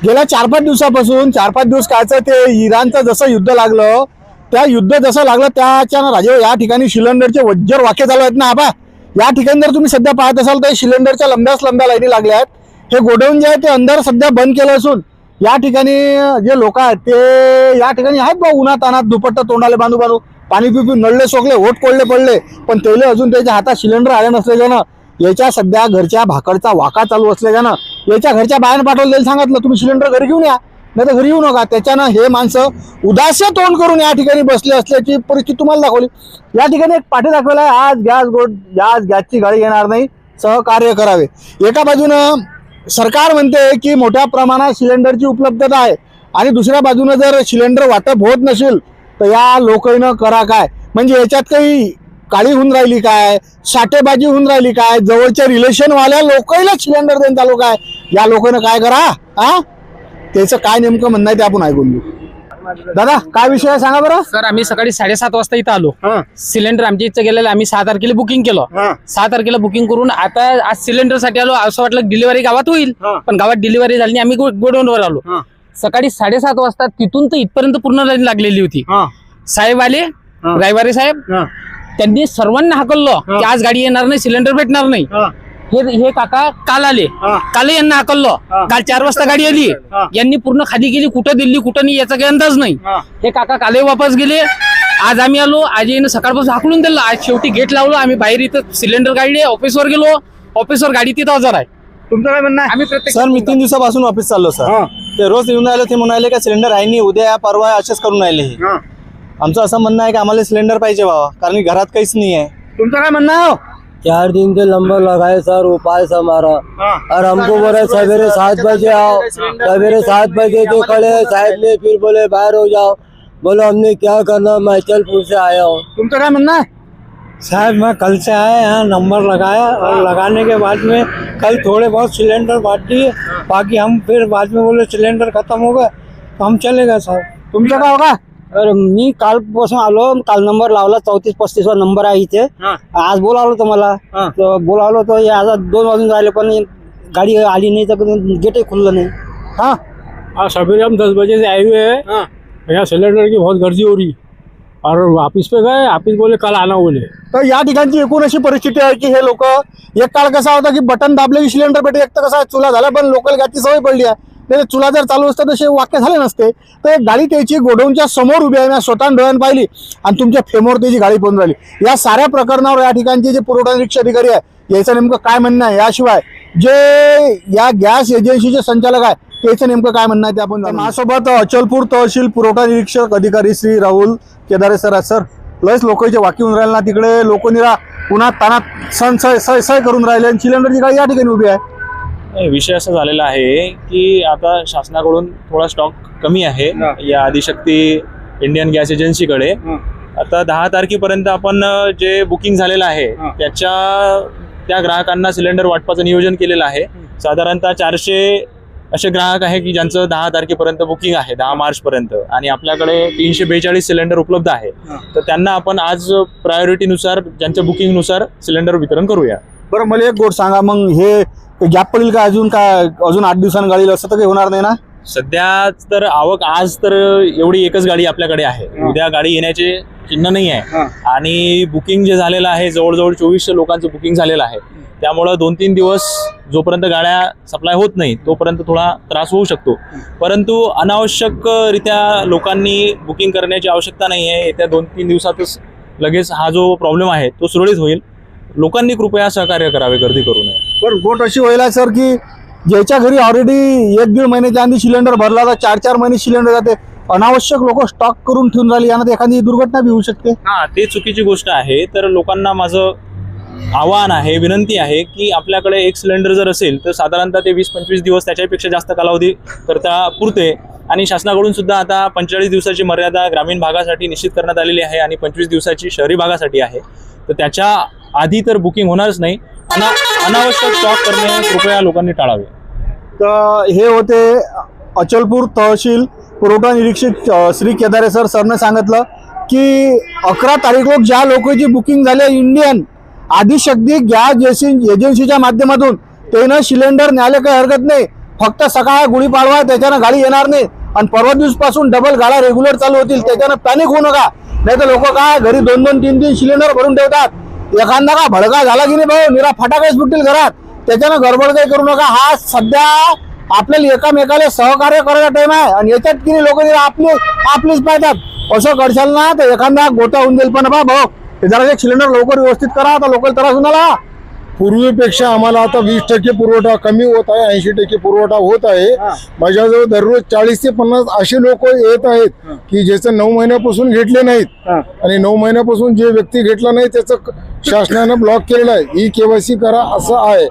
गेल्या 4-5 दिवसापासून 4-5 दिवस कायचं ते इराणचं जसं युद्ध लागलं, त्या युद्ध जसं लागलं त्याच्यानं राजे या ठिकाणी सिलेंडरचे वज्जर वाक्य चालू आहेत ना. आबा या ठिकाणी जर तुम्ही सध्या पाहत असाल तर सिलेंडरच्या लंब्या लाईनी लागल्या आहेत. हे गोडाऊन जे आहे ते अंदर सध्या बंद केलं असून या ठिकाणी जे लोक आहेत ते या ठिकाणी आहेत बा उन्हात अनात दुपट्टा तोंडाले बांधू पाणी पिऊन नळले सोकले होट कोळले पडले, पण त्याला अजून त्याच्या हातात सिलेंडर आले नसल्यानं याच्या सध्या घरच्या भाकरचा वाका चालू असल्यानं याच्या घरच्या बाहेर पाठवलेलं सांगितलं तुम्ही सिलेंडर घरी घेऊन या, नाही तर घरी येऊ नका. त्याच्यानं हे माणसं उदास तोंड करून या ठिकाणी बसले असल्याची परिस्थिती तुम्हाला दाखवली. या ठिकाणी एक पाठी दाखवला आहे, आज गॅसची गाडी येणार नाही, सहकार्य करावे. एका बाजूनं सरकार म्हणते की मोठ्या प्रमाणात सिलेंडरची उपलब्धता आहे आणि दुसऱ्या बाजूनं जर सिलेंडर वाटप होत नसेल तर या लोकांना करा काय. म्हणजे याच्यात काही काळी होऊन राहिली काय, साठेबाजी होऊन राहिली काय, जवळच्या रिलेशन वाल्या लोकांना सिलेंडर देऊन चालू काय, या लोकांना काय करा. हा त्याचं काय नेमकं म्हणणं आहे ते आपण ऐकून घेऊ. दादा काय विषय आहे सांगा बरं. सर आम्ही सकाळी 7:30 वाजता इथं आलो. सिलेंडर आमच्या इथं गेलेलं, आम्ही 6 तारखेला बुकिंग केलं. 6 तारखेला बुकिंग करून आता आज सिलेंडर साठी आलो. असं वाटलं डिलिव्हरी गावात होईल, पण गावात डिलिव्हरी झाली नाही. आम्ही गोडाऊनवर आलो. सकाळी 7:30 वाजता तिथून तर इथपर्यंत पूर्ण लाईन लागलेली होती. साहेब आले, ड्रायव्हर साहेब, त्यांनी सर्वांना हाकललं की आज गाडी येणार नाही, सिलेंडर भेटणार नाही. हे काका काल आले, काल यांना हाकललं. काल 4 वाजता गाडी आली, यांनी पूर्ण खाली गेली, कुठं दिल्ली कुठं नाही याचा काही अंदाज नाही. हे काका काले वापस गेले. आज आम्ही आलो, आज येणं सकाळपासून हाकलून दिलं. आज शेवटी गेट लावलं, आम्ही बाहेर इथं सिलेंडर काढले, ऑफिसवर गेलो. ऑफिसवर गाडी तिथं हजर आहे. तुमचं काय म्हणणं आहे? आम्ही प्रत्येक सर मी 3 दिवसापासून ऑफिस चाललो सर. ते रोज येऊन राहिले, ते म्हणाले का सिलेंडर आहे नाही, उद्या परवा असेच करून राहिले. हे आमचं असं म्हणणं आहे की आम्हाला सिलेंडर पाहिजे बाबा, कारण घरात काहीच नाही आहे. तुमचं काय म्हणणं आहे? 4 दिन से नंबर लगाए सर, उपाय से हमारा, और हमको बोले सवेरे 7 बजे आओ. सवेरे 7 बजे तो खड़े, साहब ने फिर बोले बाहर हो जाओ. बोलो हमने क्या करना, मैं चलपुर से आया हूँ. तुमचं काय म्हणणं आहे? साहब मैं कल से आया, यहाँ नंबर लगाया, और लगाने के बाद में कल थोड़े बहुत सिलेंडर बांट दिए. बाकी हम फिर बाद में बोले सिलेंडर खत्म हो गए तो हम चले गए साहब. तुमचं काय होगा? अरे मी कालपासून आलो, काल नंबर लावला, 34-35 वा नंबर आहे इथे. आज बोलावलं तुम्हाला, तर बोलावलं तर आज 2 वाजून राहिले पण गाड़ी आली नहीं, तो गेट खुल्ला नहीं. हाँ आज सवेरे हम 10 बजे से आए हुए हैं. यहाँ सिलेंडर की बहुत गर्दी हो रही, और ऑफिस पे गए, ऑफिस बोले कल आना बोले. तर या ठिकाणची एकूण अशी परिस्थिती आहे की हे लोक, एक काळ कसा होता की बटन दाबले की सिलेंडर भेटे, एक तर कसा चुला झाला, पण लोकल गॅसची सवय पडली आहे. नाही चुला जर चालू असतं तसे वाक्य झाले नसते. तर एक गाडी त्याची गोडाऊनच्या समोर उभी आहे, मी स्वतः डोळ्यानं पाहिली, आणि तुमच्या फेमोर त्याची गाडी पोहोचून राहिली. या साऱ्या प्रकरणावर या ठिकाणचे जे पुरवठा निरीक्षक अधिकारी आहे याचं नेमकं काय म्हणणं आहे, याशिवाय जे या गॅस एजन्सीचे संचालक आहे त्याचं नेमकं काय म्हणणं आहे ते आपण. माझ्यासोबत अचलपूर तहसील पुरवठा निरीक्षक अधिकारी श्री राहुल केदारे सर आहेत. सर लयच लोकांचे वाकी होऊन राहिले ना, तिकडे लोक निरा उन्हात तानात सय करून राहिले आणि सिलेंडरची गाडी या ठिकाणी उभी आहे. विषय असा झालेला आहे की आता शासनाकडून थोडा स्टॉक कमी आहे या आदिशक्ती इंडियन गॅस एजन्सीकडे. आता 10 तारखेपर्यंत आपण जे बुकिंग झालेलं आहे त्या ग्राहकांना सिलेंडर वाटपाचं नियोजन केलेलं आहे. साधारणतः 400 असे ग्राहक आहे की ज्यांचं 10 तारखेपर्यंत बुकिंग आहे, 10 मार्चपर्यंत, आणि आपल्याकडे 342 सिलेंडर उपलब्ध आहे. तर त्यांना आपण आज प्रायोरिटीनुसार ज्यांच्या बुकिंगनुसार सिलेंडर वितरण करूया. बरं मला एक गोष्ट सांगा, मग हे गॅप पडेल का अजून 8 दिवसांनी गाडी असं तर काही होणार नाही ना? सध्या तर आवक आज तर एवढी एकच गाडी आपल्याकडे आहे, उद्या गाडी येण्याचे चिन्ह नाही आहे. आणि बुकिंग जे झालेलं आहे जवळजवळ 2400 लोकांचं बुकिंग झालेलं आहे. त्यामुळं 2-3 दिवस जोपर्यंत गाड्या सप्लाय होत नाही तोपर्यंत थोडा त्रास होऊ शकतो. परंतु अनावश्यकरित्या लोकांनी बुकिंग करण्याची आवश्यकता नाही आहे. येत्या 2-3 दिवसातच लगेच हा जो प्रॉब्लेम आहे तो सुरळीत होईल. लोकांनी कृपया सहकार्य करावे, गर्दी करू नये. पण गोट अशी व्हायला सर की ज्याच्या घरी ऑलरेडी 1-1.5 महिन्याच्या आधी सिलेंडर भरला तर 4-4 महिने सिलेंडर जाते. अनावश्यक लोक स्टॉक करून ठेवून राहिली, यानं एखादी दुर्घटना बी होऊ शकते. हा, ते चुकीची गोष्ट आहे. तर लोकांना माझं आवाहन आहे, विनंती आहे की आपल्याकडे एक सिलेंडर जर असेल तर साधारणतः ते 20-25 दिवस त्याच्यापेक्षा जास्त कालावधी करता पुरते. आणि शासनाकडून सुद्धा आता 45 दिवसाची मर्यादा ग्रामीण भागासाठी निश्चित करण्यात आलेली आहे आणि 25 दिवसाची शहरी भागासाठी आहे. तर त्याच्या आधी तर बुकिंग होणारच नाही. अनावश्यक स्टॉक करणे कृपया लोकांनी टाळावे. तर हे होते अचलपूर तहसील पुरवठा निरीक्षक श्री केदारे सरने सांगितलं की 11 तारीख रोज ज्या लोकांची बुकिंग झाली इंडियन आदिशक्ती गॅस एजन्सीच्या माध्यमातून त्यानं सिलेंडर न्यायला काही हरकत नाही. फक्त सकाळ गुढीपाडवा त्याच्यानं गाडी येणार नाही आणि परवा दिवसपासून डबल गाड्या रेग्युलर चालू होतील. त्याच्यानं पॅनिक होऊ नका. नाही तर लोक काय घरी 2-2, 3-3 सिलेंडर भरून ठेवतात. एखादा का भडका झाला की नाही भाऊ, निरा फटाकेच फुटतील घरात. त्याच्यानं गडबड काही करू नका. हा सध्या आपल्याला एकामेकाला सहकार्य करायचा टाइम आहे आणि याच्यात की नाही लोक आपलीच पाहतात. असं करशाल ना तर एखादा गोटा होऊन जाईल. पण भाऊ जरा एक सिलेंडर लवकर व्यवस्थित करा. आता लोकल त्रास होणार. पूर्वीपेक्षा आम्हाला आता 20% पुरवठा कमी होत आहे, 80% पुरवठा होत आहे. माझ्याजवळ दररोज 40 ते 50 असे लोक येत आहेत की ज्याचं 9 महिन्यापासून घेतले नाहीत आणि 9 महिन्यापासून जे व्यक्ती घेतला नाही त्याचं शासनानं ब्लॉक केलेलं आहे. ई-केवायसी करा असं आहे.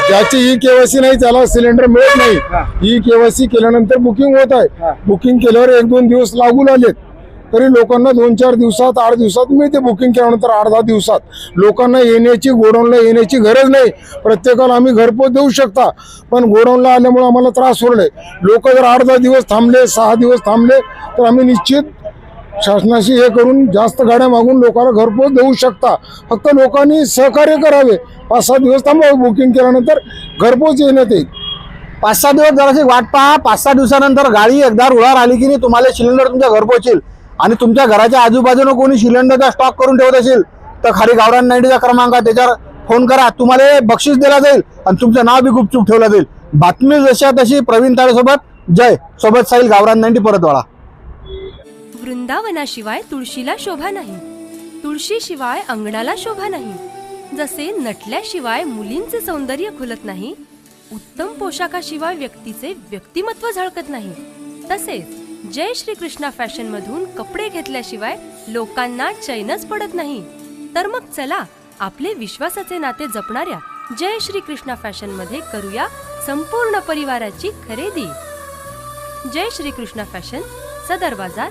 ज्याची ई-केवायसी नाही त्याला सिलेंडर मिळत नाही. ई-केवायसी केल्यानंतर बुकिंग होत आहे. बुकिंग केल्यावर 1-2 दिवस लागून आलेत तरी लोकांना 2-4 दिवसात 8 दिवसात मिळते. बुकिंग केल्यानंतर 8-10 दिवसात लोकांना येण्याची गोडाऊनला येण्याची गरज नाही. प्रत्येकाला आम्ही घरपोच देऊ शकता पण गोडाऊनला आल्यामुळे आम्हाला त्रास होऊ नये. लोक जर 8-10 दिवस थांबले 6 दिवस थांबले तर आम्ही निश्चित शासनाशी हे करून जास्त गाड्या मागून लोकांना घरपोच देऊ शकता. फक्त लोकांनी सहकार्य करावे. 5-6 दिवस थांबावे. बुकिंग केल्यानंतर घरपोच येण्यात येईल. 5-6 दिवस जराशी वाट पहा. 5-6 दिवसानंतर गाडी एकदा रुळावर आली की नाही तुम्हाला सिलेंडर तुमच्या घर पोहोचेल. आणि तुमच्या घराच्या आजूबाजूला कोणी सिलेंडरचा स्टॉक करून ठेवत असेल तर खाली गावरान 90चा क्रमांक आहे, त्याच्यावर फोन करा. तुम्हाला बक्षीस दिला जाईल आणि तुमचं नाव बी गुपचूप ठेवलं जाईल. बातमी जशा तशी प्रवीण तारेसोबत जय सोबत साईल गावरान 90 परतवाडा. वृंदावनाशिवाय तुळशीला शोभा नाही, तुळशीशिवाय अंगणाला शोभा नाही. जसे नटल्याशिवाय मुलींचे सौंदर्य खुलत नाही, उत्तम पोशाखाशिवाय व्यक्तीचे व्यक्तिमत्व झळकत नाही, तसेच जय श्री कृष्णा फॅशन मधून कपडे घेतल्याशिवाय लोकांना चैनच पडत नाही. तर मग चला आपले विश्वासाचे नाते जपणाऱ्या जय श्री कृष्णा फॅशन मध्ये करूया संपूर्ण परिवाराची खरेदी. जय श्री कृष्णा फॅशन, सदर बाजार,